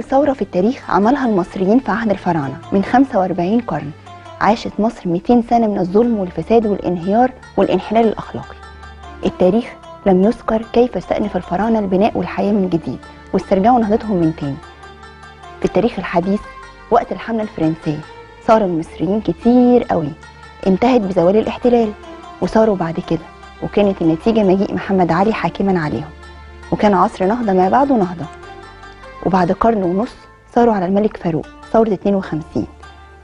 أول ثورة في التاريخ عملها المصريين في عهد الفراعنة من 45 قرن. عاشت مصر 200 سنة من الظلم والفساد والانهيار والانحلال الأخلاقي. التاريخ لم يذكر كيف استأنف الفراعنة البناء والحياة من جديد واسترجعوا نهضتهم من تاني. في التاريخ الحديث وقت الحملة الفرنسية ثار المصريين كتير قوي، انتهت بزوال الاحتلال وثاروا بعد كده، وكانت النتيجة مجيء محمد علي حاكما عليهم، وكان عصر نهضة ما بعده نهضة. وبعد قرن ونص ثاروا على الملك فاروق ثورة 52،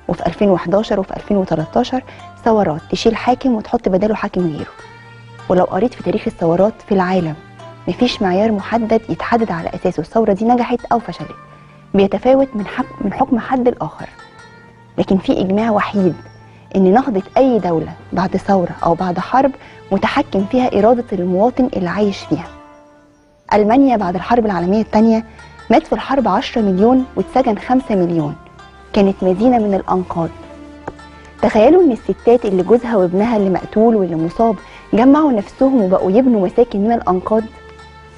وفي 2011 وفي 2013 ثورات تشيل حاكم وتحط بداله حاكم غيره. ولو قريت في تاريخ الثورات في العالم مفيش معيار محدد يتحدد على أساسه الثورة دي نجحت أو فشلت، بيتفاوت من حكم حد لآخر. لكن في إجماع وحيد إن نهضة أي دولة بعد ثورة أو بعد حرب متحكم فيها إرادة المواطن اللي عايش فيها. ألمانيا بعد الحرب العالمية الثانية مات في الحرب 10 مليون واتسجن 5 مليون، كانت مدينة من الأنقاض. تخيلوا إن الستات اللي جوزها وابنها اللي مقتول واللي مصاب جمعوا نفسهم وبقوا يبنوا مساكن من الأنقاض،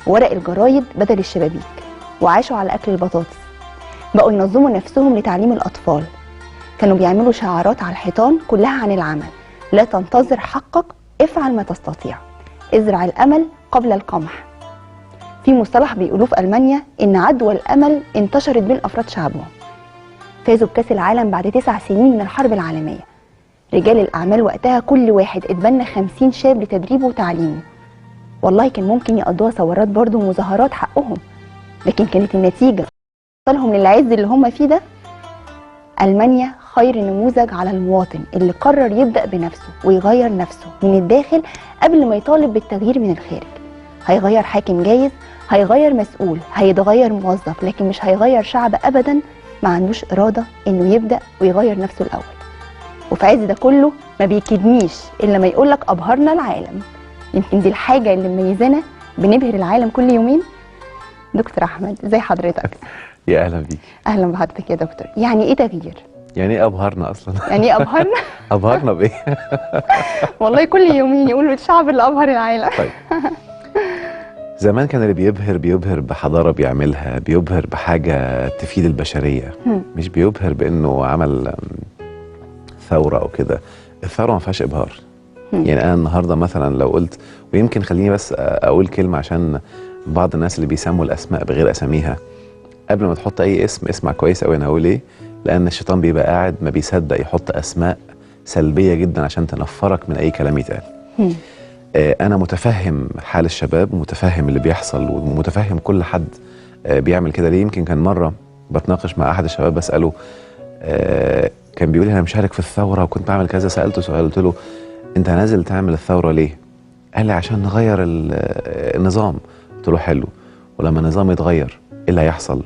ورق الجرايد بدل الشبابيك، وعاشوا على أكل البطاطس. بقوا ينظموا نفسهم لتعليم الأطفال، كانوا بيعملوا شعارات على الحيطان كلها عن العمل: لا تنتظر حقك، افعل ما تستطيع، ازرع الأمل قبل القمح. في مصطلح بيقولوه في ألمانيا إن عدوى الأمل انتشرت بين أفراد شعبهم. فازوا بكأس العالم بعد 9 سنين من الحرب العالمية. رجال الأعمال وقتها كل واحد اتبنى 50 شاب لتدريبه وتعليمه. والله كان ممكن يقضوها ثورات برضه ومظاهرات حقهم، لكن كانت النتيجة وصلهم للعز اللي هم فيه ده. ألمانيا خير نموذج على المواطن اللي قرر يبدأ بنفسه ويغير نفسه من الداخل قبل ما يطالب بالتغيير من الخارج. هيغير حاكم جايز، هيغير مسؤول، هيتغير موظف، لكن مش هيغير شعب أبدا ما عندوش إرادة إنه يبدأ ويغير نفسه الأول. وفي عز ده كله ما بيكدنيش إلا ما يقولك أبهرنا العالم. يمكن دي الحاجة اللي مميزانا، بنبهر العالم كل يومين. دكتور أحمد، ازي حضرتك؟ يا أهلا بيك. أهلا بحضرتك يا دكتور. يعني إيه تغيير؟ يعني إيه أبهرنا أصلا؟ يعني إيه أبهرنا؟ أبهرنا بإيه؟ والله كل يومين يقولوا الشعب اللي أبهر العالم. طيب، زمان كان اللي بيبهر بحضارة بيعملها، بيبهر بحاجة تفيد البشرية، مش بيبهر بأنه عمل ثورة أو كده. الثورة ما فيهاش إبهار. يعني أنا النهاردة مثلا لو قلت، ويمكن خليني بس أقول كلمة عشان بعض الناس اللي بيسموا الأسماء بغير أساميها، قبل ما تحط أي اسم اسمع كويس أوي أنا هقول إيه، لأن الشيطان بيبقى قاعد ما بيصدق يحط أسماء سلبية جدا عشان تنفرك من أي كلام يتقال. أنا متفهم حال الشباب ومتفهم اللي بيحصل ومتفهم كل حد بيعمل كده ليه. يمكن كان مرة بتناقش مع أحد الشباب بسأله، كان بيقول لي أنا مشارك في الثورة وكنت بعمل كذا. سألته سؤال، قلت له أنت نازل تعمل الثورة ليه؟ قال لي عشان نغير النظام. قلت له حلو، ولما النظام يتغير إيه اللي هيحصل؟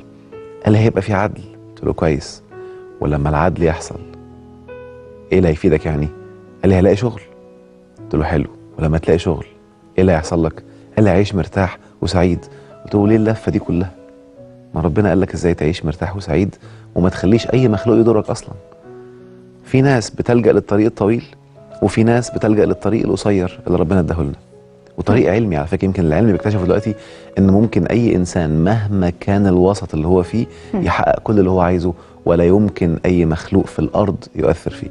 قال لي هيبقى في عدل. قلت له كويس، ولما العدل يحصل إيه اللي هيفيدك يعني؟ قال لي هلاقي شغل. قلت له حلو، ولما تلاقي شغل ايه اللي هيحصل لك؟ قال لي عيش مرتاح وسعيد. قلت له ليه اللفه دي كلها؟ ما ربنا قال لك ازاي تعيش مرتاح وسعيد وما تخليش اي مخلوق يضرك اصلا. في ناس بتلجأ للطريق الطويل، وفي ناس بتلجأ للطريق القصير اللي ربنا اداه لنا. وطريق علمي على فكره، يمكن العلم بيكتشف دلوقتي ان ممكن اي انسان مهما كان الوسط اللي هو فيه يحقق كل اللي هو عايزه، ولا يمكن اي مخلوق في الارض يؤثر فيه.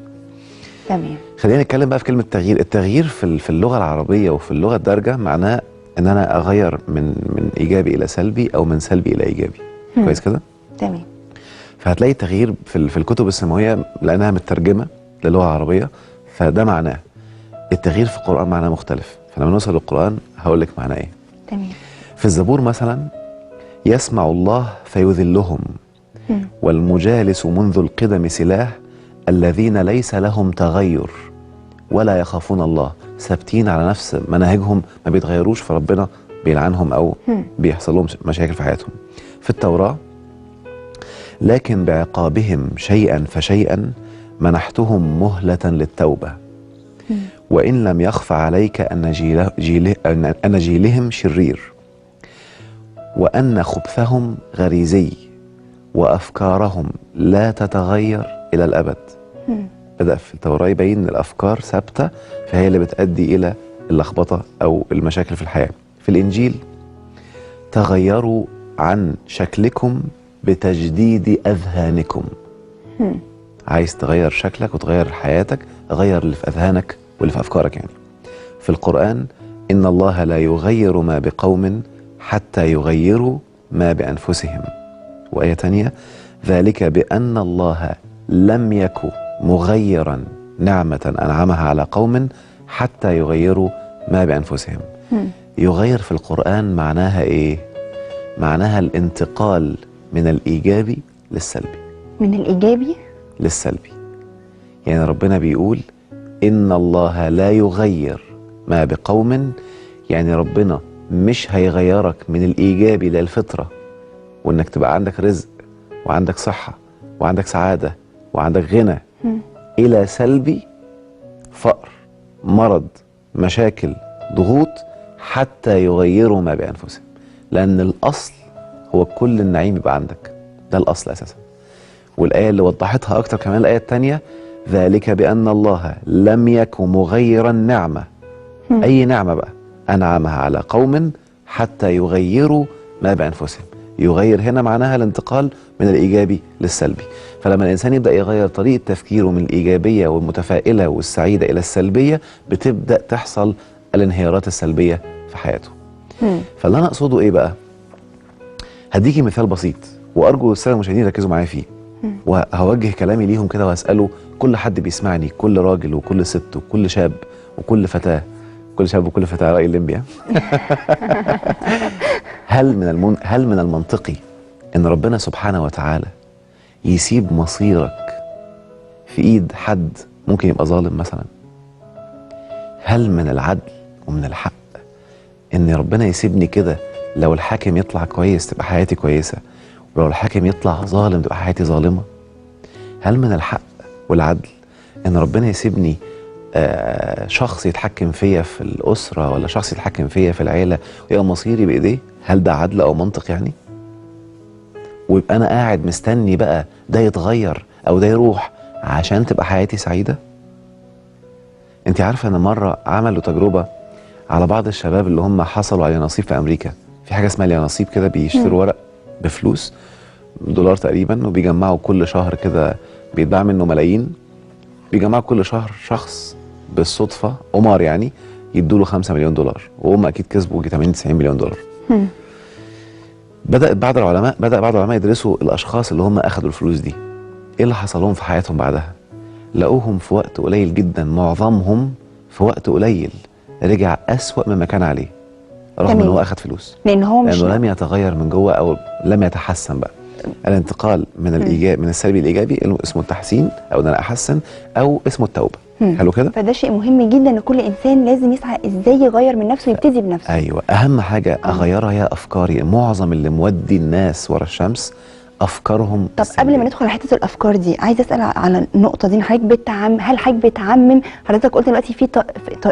تمام. خلينا نتكلم بقى في كلمة تغيير. التغيير في اللغة العربية وفي اللغة الدارجة معناه ان انا اغير من ايجابي الى سلبي او من سلبي الى ايجابي. كويس كده؟ تمام. فهتلاقي التغيير في الكتب السماوية لانها مترجمة للغة العربية، فده معناه. التغيير في القرآن معناه مختلف، فلما نوصل للقرآن هقول لك معناه ايه. تمام. في الزبور مثلا يسمع الله فيذلهم، والمجالس منذ القدم سلاه، الذين ليس لهم تغير ولا يخافون الله، ثابتين على نفس مناهجهم ما بيتغيروش، فربنا بيلعنهم او بيحصل لهم مشاكل في حياتهم. في التوراة لكن بعقابهم شيئا فشيئا منحتهم مهلة للتوبة، وإن لم يخف عليك أن جيلهم شرير، وأن خبثهم غريزي، وأفكارهم لا تتغير إلى الأبد. بدأ في التوراة يبين إن الأفكار ثابتة، فهي اللي بتؤدي إلى اللخبطة أو المشاكل في الحياة. في الإنجيل تغيروا عن شكلكم بتجديد أذهانكم. عايز تغير شكلك وتغير حياتك، غير اللي في أذهانك واللي في أفكارك. يعني في القرآن إن الله لا يغير ما بقوم حتى يغيروا ما بأنفسهم. وآية تانية ذلك بأن الله لم يكن مغيرا نعمة أنعمها على قوم حتى يغيروا ما بأنفسهم. يغير في القرآن معناها إيه؟ معناها الانتقال من الإيجابي للسلبي. من الإيجابي للسلبي. يعني ربنا بيقول إن الله لا يغير ما بقوم، يعني ربنا مش هيغيرك من الإيجابي للفطرة وإنك تبقى عندك رزق وعندك صحة وعندك سعادة وعندك غنى إلى سلبي، فقر، مرض، مشاكل، ضغوط، حتى يغيروا ما بأنفسهم. لأن الأصل هو كل النعيم يبقى عندك، ده الأصل أساسا. والآية اللي وضحتها أكتر كمان الآية التانية ذلك بأن الله لم يكن مغيرا نعمة، أي نعمة بقى، أنعمها على قوم حتى يغيروا ما بأنفسهم. يغير هنا معناها الانتقال من الإيجابي للسلبي. فلما الإنسان يبدأ يغير طريقة تفكيره من الإيجابية والمتفائلة والسعيدة إلى السلبية، بتبدأ تحصل الانهيارات السلبية في حياته. فاللي أنا أقصده إيه بقى؟ هديكي مثال بسيط وأرجو السادة المشاهدين يركزوا معايا فيه، وهوجه كلامي ليهم كده وهسأله كل حد بيسمعني، كل راجل وكل ست وكل شاب وكل فتاة، كل شاب وكل فتاة، رأي الليمبيا. هل من المنطقي إن ربنا سبحانه وتعالى يسيب مصيرك في إيد حد ممكن يبقى ظالم مثلا؟ هل من العدل ومن الحق إن ربنا يسيبني كده لو الحاكم يطلع كويس تبقى حياتي كويسة، ولو الحاكم يطلع ظالم تبقى حياتي ظالمة؟ هل من الحق والعدل إن ربنا يسيبني شخص يتحكم فيا في الأسرة، ولا شخص يتحكم فيا في العيلة ويبقى مصيري بإيديه؟ هل ده عدل أو منطق يعني؟ ويبقى أنا قاعد مستني بقى ده يتغير أو ده يروح عشان تبقى حياتي سعيدة؟ أنت عارفة أن مرة عملوا تجربة على بعض الشباب اللي هم حصلوا على نصيب في أمريكا. في حاجة اسمها اليانصيب كده، بيشتروا ورق بفلوس $1 تقريبا، وبيجمعوا كل شهر كده، بيتباع منه ملايين. بيجمعوا كل شهر شخص بالصدفة قمار يعني يدوا له $5 مليون، وهم أكيد كسبوا 80-90 مليون دولار. بدأ بعض العلماء يدرسوا الأشخاص اللي هم أخذوا الفلوس دي، إيه اللي حصل لهم في حياتهم بعدها. لقوهم في وقت قليل جدا، معظمهم في وقت قليل رجع أسوأ مما كان عليه، رغم أنه هو أخذ فلوس، لأنه لم يتغير من جوه أو لم يتحسن. بقى الانتقال من من السلبي للإيجابي اسمه التحسين، أو أن أنا أحسن، أو اسمه التوبة. حلو كده؟ فده شيء مهم جدا ان كل انسان لازم يسعى ازاي يغير من نفسه ويبتدي بنفسه. ايوه، اهم حاجه اغيرها هي افكاري. معظم اللي مودي الناس ورا الشمس افكارهم. طب قبل ما ندخل على حته الافكار دي، عايزه اسال على النقطه دي. هل حضرتك بتعمم؟ حضرتك قلت دلوقتي في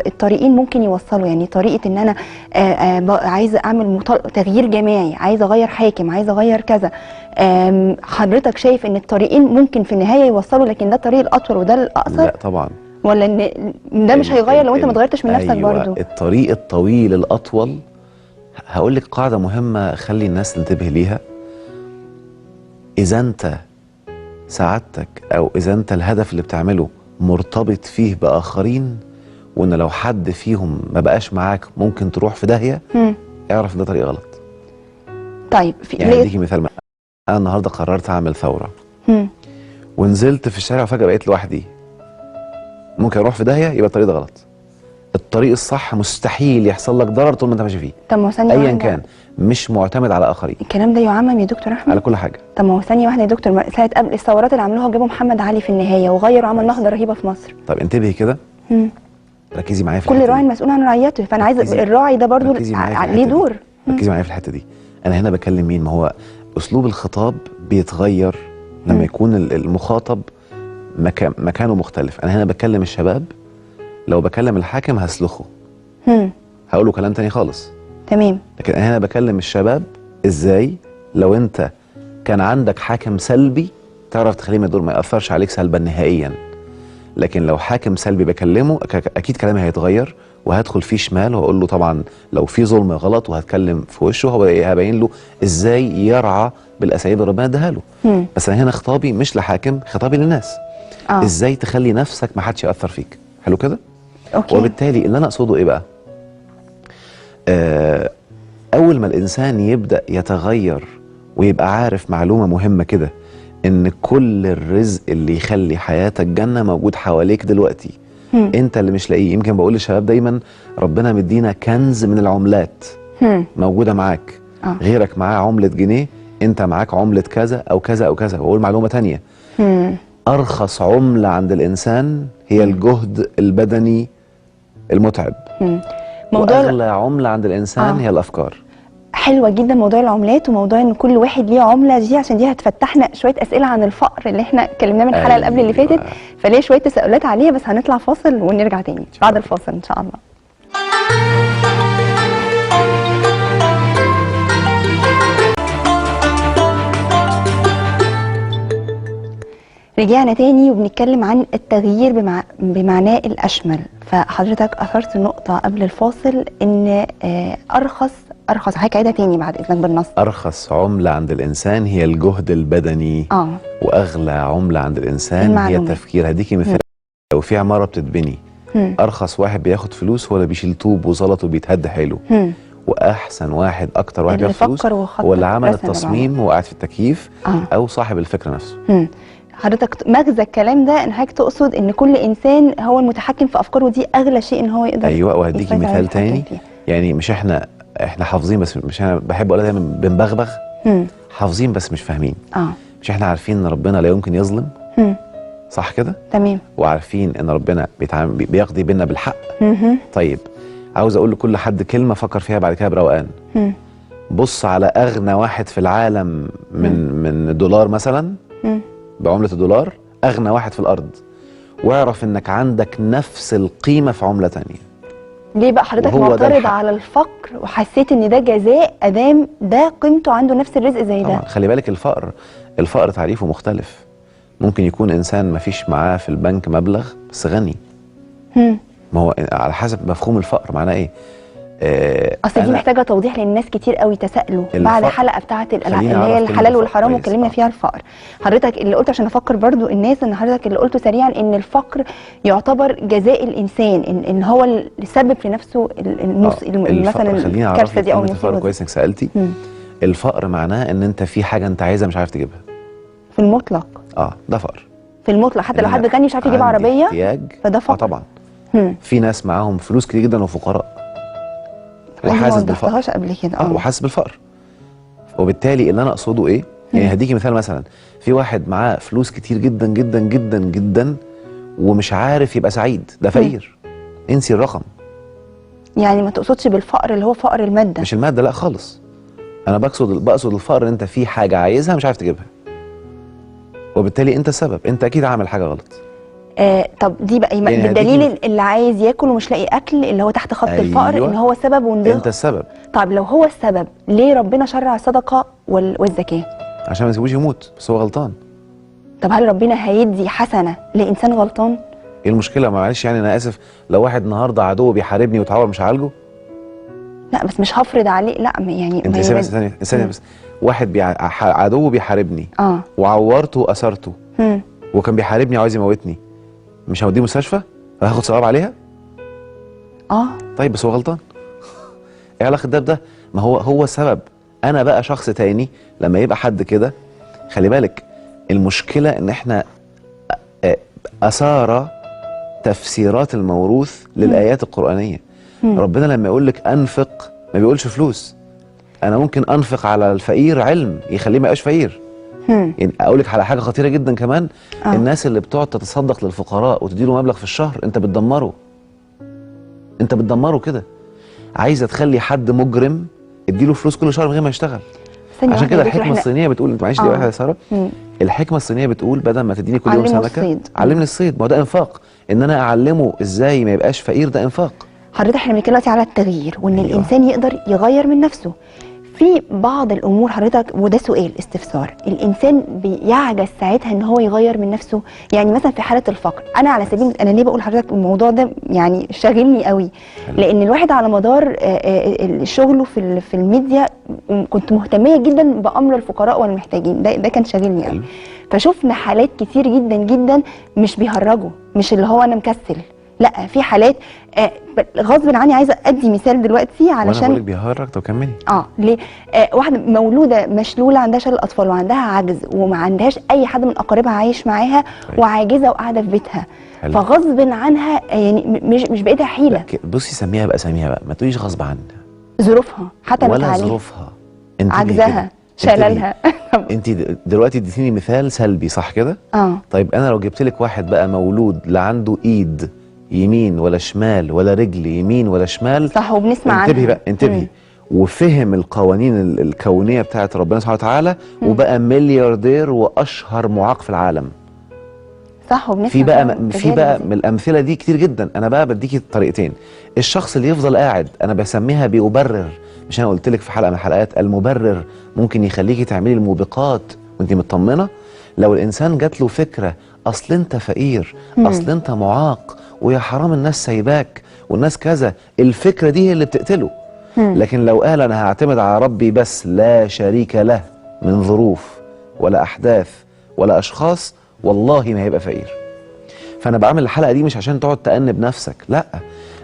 الطريقين ممكن يوصلوا، يعني طريقه ان انا عايزه اعمل تغيير جماعي، عايزه اغير حاكم، عايزه اغير كذا. حضرتك شايف ان الطريقين ممكن في النهايه يوصلوا، لكن ده الطريق الاطول وده الاقصر؟ لا طبعا. ولا ان ده مش هيغير لو انت ما اتغيرتش من نفسك؟ أيوة، برضو الطريق الطويل الاطول. هقول لك قاعده مهمه خلي الناس تنتبه ليها. اذا انت سعادتك او اذا انت الهدف اللي بتعمله مرتبط فيه باخرين، وان لو حد فيهم ما بقاش معاك ممكن تروح في داهيه، اعرف ان ده طريق غلط. طيب يعني اديكي مثال. انا النهارده قررت اعمل ثوره، ونزلت في الشارع وفجاه بقيت لوحدي، ممكن اروح في داهيه، يبقى الطريق ده غلط. الطريق الصح مستحيل يحصل لك ضرر طول ما انت ماشي فيه. طب ما هو ثانيه ايا كان، مش معتمد على اخرين. الكلام ده يعمم يا دكتور احمد على كل حاجه. طب ما هو ثانيه واحده يا دكتور، ساعه قبل الثورات اللي عملوها جابوا محمد علي في النهايه وغيروا، عمل نهضه رهيبه في مصر. طب انتبهي كده، ركزي معايا في كل راعي مسؤول عن رعيته، فانا عايزه الراعي ده برضو ليه دور. ركزي معايا في الحته دي. انا هنا بكلم مين؟ ما هو اسلوب الخطاب بيتغير لما يكون المخاطب مكانه مختلف. انا هنا بكلم الشباب، لو بكلم الحاكم هسلخه، هقول له كلام تاني خالص. تمام. لكن انا هنا بكلم الشباب ازاي لو انت كان عندك حاكم سلبي تعرف تخليه ما يأثرش عليك سلبا نهائيا. لكن لو حاكم سلبي بكلمه اكيد كلامي هيتغير، وهدخل فيه شمال وهقول له طبعا لو في ظلم غلط، وهتكلم في وشه، هبين له ازاي يرعى بالاساليب اللي ربنا اداها له. بس انا هنا خطابي مش لحاكم، خطابي للناس. ازاي تخلي نفسك ما حدش ياثر فيك. حلو كده؟ اوكي. وبالتالي اللي انا اقصده ايه بقى؟ اول ما الانسان يبدا يتغير ويبقى عارف معلومه مهمه كده، ان كل الرزق اللي يخلي حياتك جنه موجود حواليك دلوقتي. انت اللي مش لاقيه. يمكن بقول للشباب دايما ربنا مدينا كنز من العملات موجوده معاك. غيرك معاه عمله جنيه، انت معاك عمله كذا او كذا او كذا. واقول معلومه تانية، ارخص عمله عند الانسان هي الجهد البدني المتعب. واغلى عمله عند الانسان هي الافكار. حلوه جدا موضوع العملات، وموضوع ان كل واحد ليه عمله دي، عشان دي هتفتحنا شويه اسئله عن الفقر اللي احنا اتكلمناه من الحلقه اللي قبل اللي فاتت، فليه شويه تساؤلات عليها. بس هنطلع فاصل ونرجع تاني بعد الفاصل ان شاء الله. رجعنا تاني وبنتكلم عن التغيير بمعناه الاشمل. فحضرتك اثرت نقطه قبل الفاصل ان ارخص حضرتك عيدها تاني بعد اذنك بالنص. ارخص عمله عند الانسان هي الجهد البدني. واغلى عمله عند الانسان هي التفكير. هديكي مثال. لو في عماره بتتبني، ارخص واحد بياخد فلوس هو اللي بيشيل طوب وزلط وبيتهد حلو. واحسن واحد، اكتر واحد بياخد فلوس هو اللي عمل التصميم وقاعد في التكييف او صاحب الفكره نفسه. حضرتك مغزى الكلام ده ان حضرتك تقصد ان كل انسان هو المتحكم في افكاره، ودي اغلى شيء ان هو يقدر. ايوه. وهديكي مثال تاني. يعني مش احنا حافظين، بس مش انا بحب اقولها دايما بنبغبغ. حافظين بس مش فاهمين. مش احنا عارفين ان ربنا لا يمكن يظلم؟ صح كده؟ تمام. وعارفين ان ربنا بيقضي بينا بالحق. طيب عاوز اقول لكل حد كلمه فكر فيها بعد كده بروقان. بص على اغنى واحد في العالم من الدولار مثلا، بعمله الدولار، اغنى واحد في الارض، واعرف انك عندك نفس القيمه في عمله تانية. ليه بقى حضرتك معترض على الفقر وحسيت ان ده جزاء ادام ده قيمته عنده نفس الرزق زي ده؟ طبعا. خلي بالك الفقر تعريفه مختلف. ممكن يكون انسان ما فيش معاه في البنك مبلغ بس غني. ما هو على حسب مفهوم الفقر معناه ايه. اصل دي محتاجه توضيح لان الناس كتير قوي تسالوا بعد حلقه بتاعه اللي هي الحلال والحرام واتكلمنا فيها الفقر. حضرتك اللي قلته عشان افكر برضو الناس ان حضرتك اللي قلته سريعا ان الفقر يعتبر جزاء الانسان، ان هو اللي سبب في نفسه مثلا الكارثه دي او المصيبه دي. كويس انك سالتي. الفقر معناه ان انت في حاجه انت عايزها مش عارف تجيبها في المطلق. ده فقر في المطلق. حتى لو حد غني مش عارف يجيب عربيه فده فقر. طبعا. في ناس معاهم فلوس كتير جدا وفقراء وحاسس بالفقر قبل كده. وحاسس بالفقر. وبالتالي اللي انا اقصده ايه؟ يعني هديكي مثال. مثلا في واحد معاه فلوس كتير جدا جدا جدا جدا ومش عارف يبقى سعيد، ده فقير. انسي الرقم. يعني ما تقصدش بالفقر اللي هو فقر الماده؟ مش الماده، لا خالص. انا بقصد الفقر ان انت في حاجه عايزها مش عارف تجيبها، وبالتالي انت السبب. انت اكيد عامل حاجه غلط. طب دي بقى يعني بالدليل اللي عايز ياكل ومش لاقي اكل اللي هو تحت خط الفقر ان هو سبب انت السبب. طب لو هو السبب ليه ربنا شرع الصدقه والزكاه؟ عشان ما يسيبوش يموت، بس هو غلطان. طب هل ربنا هيدي حسنه لانسان غلطان؟ ايه المشكله؟ معلش يعني انا اسف، لو واحد النهارده عدو بيحاربني وتعور مش هعالجه؟ لا بس مش هفرض عليه. لا يعني انت ثانيه بس. واحد عدو بيحاربني وعورته واسرته وكان بيحاربني وعايز يموتني، مش هوديه مستشفى؟ هاخد ثواب عليها؟ طيب بس هو غلطان. ايه علاقه ده بده؟ ما هو السبب. انا بقى شخص تاني لما يبقى حد كده. خلي بالك المشكله ان احنا اثار تفسيرات الموروث للايات القرانيه. ربنا لما يقول لك انفق ما بيقولش فلوس. انا ممكن انفق على الفقير علم يخليه ما يبقاش فقير. يعني اقول لك على حاجه خطيره جدا كمان. الناس اللي بتقعد تتصدق للفقراء وتديله مبلغ في الشهر، انت بتدمره كده. عايزه تخلي حد مجرم اديله فلوس كل شهر من غير ما يشتغل. عشان كده الحكمه الصينيه بتقول، انت معلش دي واحده يا ساره. الحكمه الصينيه بتقول بدل ما تديني كل يوم سمكه علمني الصيد. ما هو ده انفاق. ان انا اعلمه ازاي ما يبقاش فقير، ده انفاق. حضرتك احنا بنتكلم دلوقتي على التغيير وان الانسان يقدر يغير من نفسه. في بعض الامور حضرتك، وده سؤال استفسار، الانسان بيعجز ساعتها ان هو يغير من نفسه. يعني مثلا في حاله الفقر، انا على سبيل انا ليه بقول لحضرتك الموضوع ده يعني شاغلني قوي، لان الواحد على مدار شغله في الميديا كنت مهتميه جدا بامر الفقراء والمحتاجين، ده كان شاغلني قوي. فشوفنا حالات كتير جدا جدا مش بيهرجوا، مش اللي هو انا مكسل، لا في حالات غصب عني. عايزه ادي مثال دلوقتي علشان وانا بقولك بيهرج. طب كملي. ليه؟ واحده مولوده مشلوله، عندها شلل اطفال وعندها عجز وما عندهاش اي حد من اقاربها عايش معاها، وعاجزه وقاعده في بيتها. حلو. فغصب عنها يعني مش بايدها حيله. بصي سميها بقى، سميها بقى، ما تقوليش غصب عنها. ظروفها حتمت ولا عليها، ظروفها، عجزها، شللها. انت دلوقتي اديتيني مثال سلبي صح كده؟ طيب انا لو جبت لك واحد بقى مولود لا عنده ايد يمين ولا شمال ولا رجل يمين ولا شمال، صح، وبنسمع عنها. انتبهي بقى، انتبهي. وفهم القوانين الكونيه بتاعت ربنا سبحانه وتعالى، وبقى ملياردير واشهر معاق في العالم. صح، وبنسمع في بقى من الامثله دي كتير جدا. انا بقى بديكي طريقتين. الشخص اللي يفضل قاعد، انا بسميها بيبرر، مش انا قلت لك في حلقه من الحلقات المبرر ممكن يخليكي تعملي الموبقات وانت مطمنه. لو الانسان جات له فكره اصل انت فقير، اصل انت معاق، ويا حرام الناس سايباك والناس كذا، الفكره دي هي اللي بتقتله. لكن لو قال انا هعتمد على ربي بس لا شريك له من ظروف ولا احداث ولا اشخاص، والله ما هيبقى فقير. فانا بعمل الحلقه دي مش عشان تقعد تأنب نفسك، لا،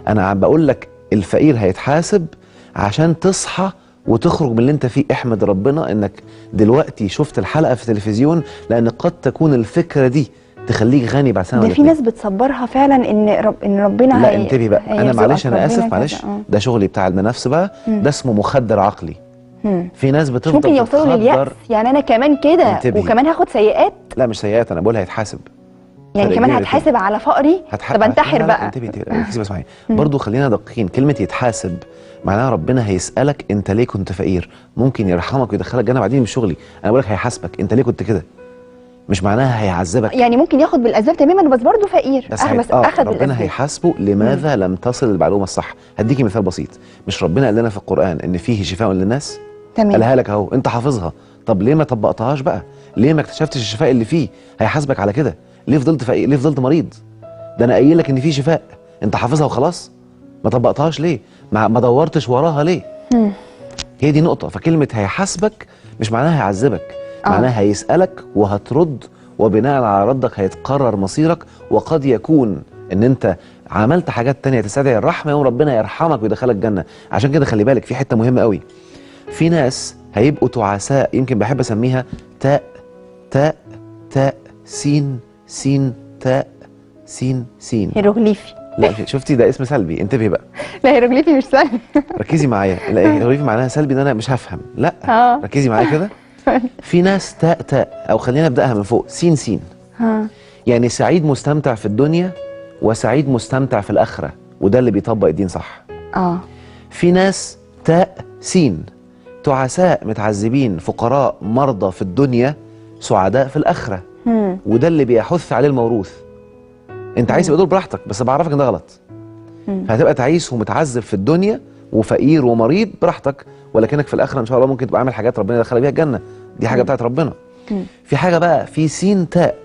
انا عم بقول لك الفقير هيتحاسب عشان تصحى وتخرج من اللي انت فيه. احمد ربنا انك دلوقتي شفت الحلقه في التلفزيون، لان قد تكون الفكره دي تخليك غني بعد سنه ولا اتنين. ده في ناس بتصبرها فعلا ان ربنا لا انتبهي بقى، انا معلش انا اسف معلش، ده شغلي بتاع علم النفس بقى، ده اسمه مخدر عقلي. في ناس بتفضل ممكن يوصلوا لليأس، يعني انا كمان كده وكمان هاخد سيئات. لا مش سيئات، انا بقول هيتحاسب، يعني كمان هتحاسب على فقري. طب انتحر بقى. انتبهي بس اسمعي برضه، خلينا دقيقين. كلمه يتحاسب معناها ربنا هيسألك انت ليه كنت فقير، ممكن يرحمك ويدخلك جنه بعدين من شغلي. انا بقول لك هيحاسبك انت ليه كنت كده، مش معناها هيعذبك. يعني ممكن ياخد بالاسباب تماما بس برضه فقير، بس اخذ ربنا هيحاسبه لماذا لم تصل المعلومه الصح. هديكي مثال بسيط. مش ربنا قال لنا في القرآن ان فيه شفاء للناس؟ تمام. قالها لك اهو، انت حافظها، طب ليه ما طبقتهاش بقى؟ ليه ما اكتشفتش الشفاء اللي فيه؟ هيحاسبك على كده. ليه فضلت فقير؟ ليه فضلت مريض؟ ده انا قايل لك ان فيه شفاء، انت حافظها وخلاص، ما طبقتهاش ليه؟ ما دورتش وراها ليه؟ هي دي نقطه. فكلمه هيحاسبك مش معناها هيعذبك، معناها هيسألك وهترد، وبناء على ردك هيتقرر مصيرك. وقد يكون ان انت عملت حاجات تانية تستدعي الرحمه، يوم ربنا يرحمك ويدخلك جنه. عشان كده خلي بالك في حته مهمه قوي. في ناس هيبقوا تعساء، يمكن بحب اسميها تاء تاء تاء سين سين تاء سين سين. هيروغليفي. لا شفتي ده اسم سلبي، انتبهي بقى. لا هيروغليفي مش سلبي. ركزي معايا. لا هيروغليفي معناها سلبي ان انا مش هفهم، لا ركزي معايا كده. في ناس تاء تاء، او خلينا نبداها من فوق، سين سين. يعني سعيد مستمتع في الدنيا وسعيد مستمتع في الاخره، وده اللي بيطبق الدين صح. في ناس تاء سين، تعساء متعذبين فقراء مرضى في الدنيا، سعداء في الاخره، وده اللي بيحث عليه الموروث. انت عايز يبقى دول براحتك، بس بعرفك ان ده غلط. فهتبقى تعيس ومتعذب في الدنيا وفقير ومريض براحتك، ولكنك في الاخره ان شاء الله ممكن تبقى عامل حاجات ربنا يدخلك بيها الجنه، دي حاجه بتاعت ربنا. في حاجه بقى في سين تاء،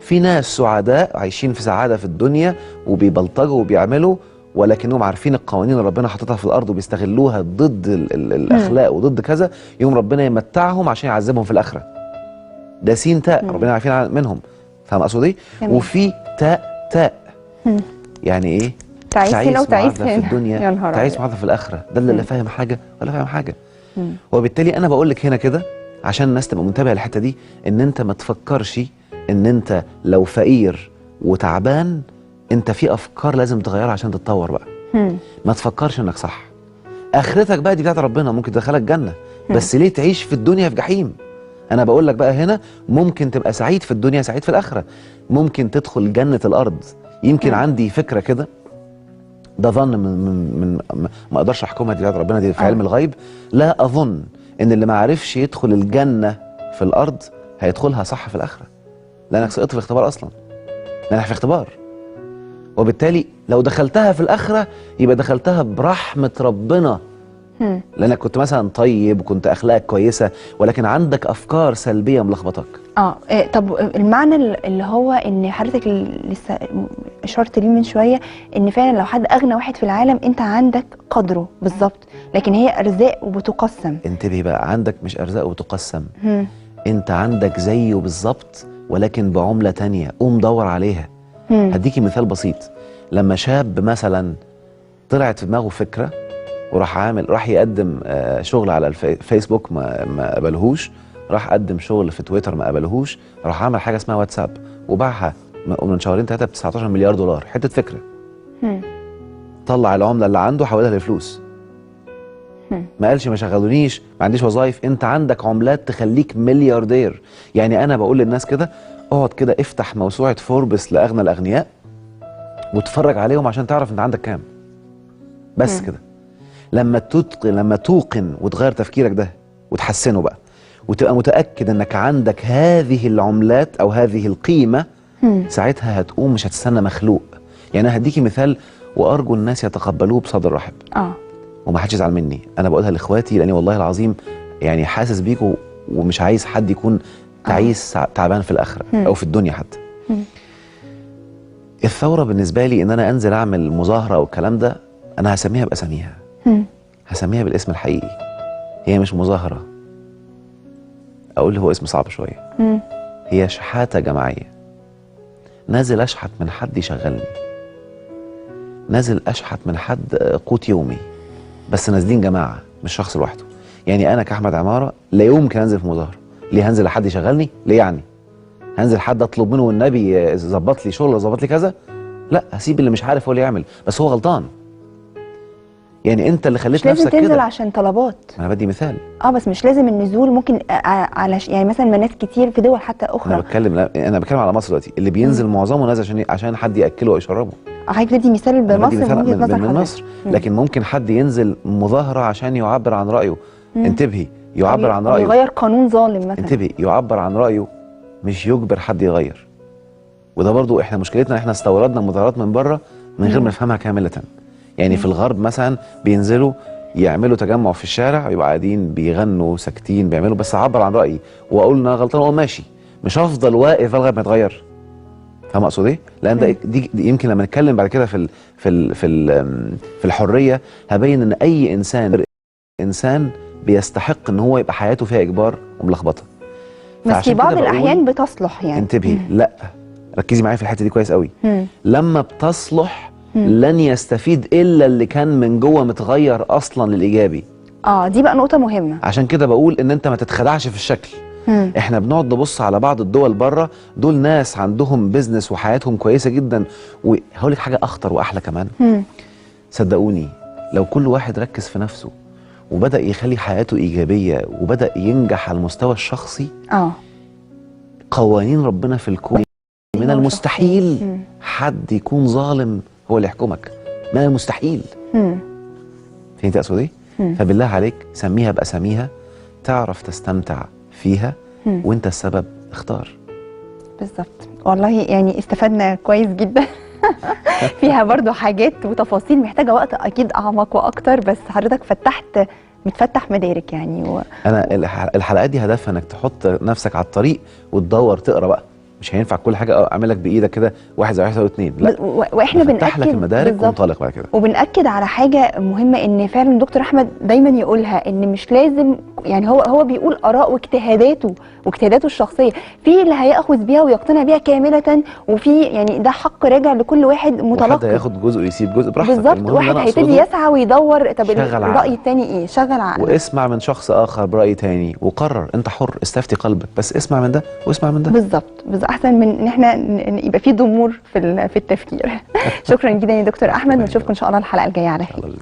في ناس سعداء عايشين في سعاده في الدنيا وبيبلطجوا وبيعملوا، ولكنهم عارفين القوانين اللي ربنا حاططها في الارض وبيستغلوها ضد الاخلاق وضد كذا، يوم ربنا يمتعهم عشان يعذبهم في الاخره. ده سين تاء، ربنا عارفين منهم. فاهم اقصد ايه؟ وفي تاء تاء، يعني ايه؟ تعيس هنا وتعيس هنا في الدنيا، تعيس معاذ في الاخره. ده اللي لا فاهم حاجه ولا فاهم حاجه. وبالتالي انا بقول لك هنا كده عشان الناس تبقى منتبهه للحته دي، ان انت ما تفكرش ان انت لو فقير وتعبان انت في افكار لازم تغيرها عشان تتطور بقى. ما تفكرش انك صح. اخرتك بقى دي بتاعت ربنا، ممكن تدخلك جنه، بس ليه تعيش في الدنيا في جحيم؟ انا بقول لك بقى هنا ممكن تبقى سعيد في الدنيا سعيد في الاخره، ممكن تدخل جنه الارض. يمكن عندي فكره كده، ده ظن من ما اقدرش احكمها، دي بتاعت ربنا، دي في علم الغيب. لا اظن ان اللي ما عرفش يدخل الجنه في الارض هيدخلها صح في الاخره، لانك سقطت في الاختبار اصلا، لانك في اختبار. وبالتالي لو دخلتها في الاخره يبقى دخلتها برحمه ربنا لانك كنت مثلا طيب وكنت اخلاقك كويسه، ولكن عندك افكار سلبيه ملخبطك. طب المعنى اللي هو ان حضرتك لسه اشرت ليه من شويه، ان فعلا لو حد اغنى واحد في العالم انت عندك قدره بالظبط، لكن هي ارزاق وبتقسم. انتبهي بقى، عندك مش ارزاق وتقسم، انت عندك زيه بالظبط ولكن بعمله تانية، قوم دور عليها. هديكي مثال بسيط. لما شاب مثلا طلعت في دماغه فكره راح يقدم شغل على الفيسبوك ما قبلهوش، راح قدم شغل في تويتر ما قبلهوش، راح عمل حاجه اسمها واتساب وباعها من شهرين 3 ب 19 مليار دولار، حته فكره. طلع العمله اللي عنده حولها لفلوس. ما قالش ما شغلونيش، ما عنديش وظايف، انت عندك عملات تخليك ملياردير. يعني انا بقول للناس كده، اقعد كده افتح موسوعه فوربس لاغنى الاغنياء واتفرج عليهم عشان تعرف انت عندك كام. بس كده. لما توقن وتغير تفكيرك ده وتحسنه بقى وتبقى متاكد انك عندك هذه العملات او هذه القيمه، ساعتها هتقوم مش هتستنى مخلوق. يعني انا هديكي مثال وارجو الناس يتقبلوه بصدر رحب. وما حدش يزعل مني، انا بقولها لاخواتي لاني والله العظيم يعني حاسس بيكوا ومش عايز حد يكون تعيس تعبان في الاخره او في الدنيا حتى. الثوره بالنسبه لي ان انا انزل اعمل مظاهره والكلام ده، انا هسميها باساميها، هسميها بالاسم الحقيقي. هي مش مظاهره، اقول هو اسم صعب شويه، هي شحاته جماعيه. نازل اشحت من حد يشغلني، نازل اشحت من حد قوت يومي، بس نازلين جماعه مش شخص لوحده. يعني انا كاحمد عماره لا يمكن انزل في مظاهره. ليه هنزل لحد يشغلني؟ ليه يعني؟ هنزل حد اطلب منه والنبي ظبط لي شغل، ظبط لي كذا؟ لا، هسيب اللي مش عارف هو اللي يعمل، بس هو غلطان. يعني انت اللي خليت نفسك كده. مش لازم تنزل عشان طلبات. انا بدي مثال. بس مش لازم النزول، ممكن على يعني مثلا ناس كتير في دول حتى اخرى. انا بتكلم على مصر دلوقتي، اللي بينزل معظمه نازل عشان حد ياكله ويشربه. حضرتك بدي مثال بمصر من مصر. لكن ممكن حد ينزل مظاهره عشان يعبر عن رايه. انتبهي، يعبر عن رايه، يغير قانون ظالم مثلا. انتبهي، يعبر عن رايه مش يجبر حد يغير. وده برضو احنا مشكلتنا، احنا استوردنا مظاهرات من بره من غير ما نفهمها كامله. يعني في الغرب مثلا بينزلوا يعملوا تجمع في الشارع، يبقوا قاعدين بيغنوا ساكتين بيعملوا، بس اعبر عن رايي واقول ان انا غلطان واقوم ماشي، مش هفضل واقف لغايه ما يتغير. فاهم اقصد ايه؟ لان ده دي يمكن لما نتكلم بعد كده في الحريه هبين ان اي انسان بيستحق ان هو يبقى حياته فيها اجبار وملخبطه. بس في بعض الاحيان بتصلح يعني. انتبهي، لا ركزي معايا في الحته دي كويس قوي. لما بتصلح لن يستفيد الا اللي كان من جوه متغير اصلا للايجابي. دي بقى نقطه مهمه. عشان كده بقول ان انت ما تتخدعش في الشكل. احنا بنقعد نبص على بعض الدول بره، دول ناس عندهم بيزنس وحياتهم كويسه جدا. وهقول لك حاجه اخطر واحلى كمان. صدقوني لو كل واحد ركز في نفسه وبدا يخلي حياته ايجابيه وبدا ينجح على المستوى الشخصي، قوانين ربنا في الكون من المستحيل حد يكون ظالم هو اللي يحكمك. من المستحيل. فهمت اقصد ايه؟ فبالله عليك سميها باساميها، تعرف تستمتع فيها وانت السبب، اختار. بالظبط. والله يعني استفدنا كويس جدا. فيها برضو حاجات وتفاصيل محتاجه وقت اكيد اعمق واكتر، بس حضرتك بتفتح مدارك يعني انا الحلقات دي هدفها انك تحط نفسك على الطريق وتدور تقرا بقى. مش هينفع كل حاجه اعملك بايدك كده 1 زائد 1 يساوي 2. لا، واحنا بنفتح لك المدارك وننطلق بعد كده. وبنأكد على حاجه مهمه، ان فعلا دكتور احمد دايما يقولها، ان مش لازم يعني هو بيقول اراء واجتهاداته الشخصيه، في اللي هياخذ بيها ويقتنع بيها كامله، وفي يعني ده حق راجع لكل واحد متلقي. واحد هياخد جزء ويسيب جزء براحتك. بالظبط. واحد هيبتدي يسعى ويدور طب الراي الثاني ايه، شغل عقلك واسمع من شخص اخر براي ثاني وقرر. انت حر، استفتي قلبك، بس اسمع من ده واسمع من ده. بالظبط. احسن من ان احنا يبقى في ضمور في التفكير. شكرا جدا يا دكتور احمد، ونشوفكم ان شاء الله الحلقه الجايه على خير.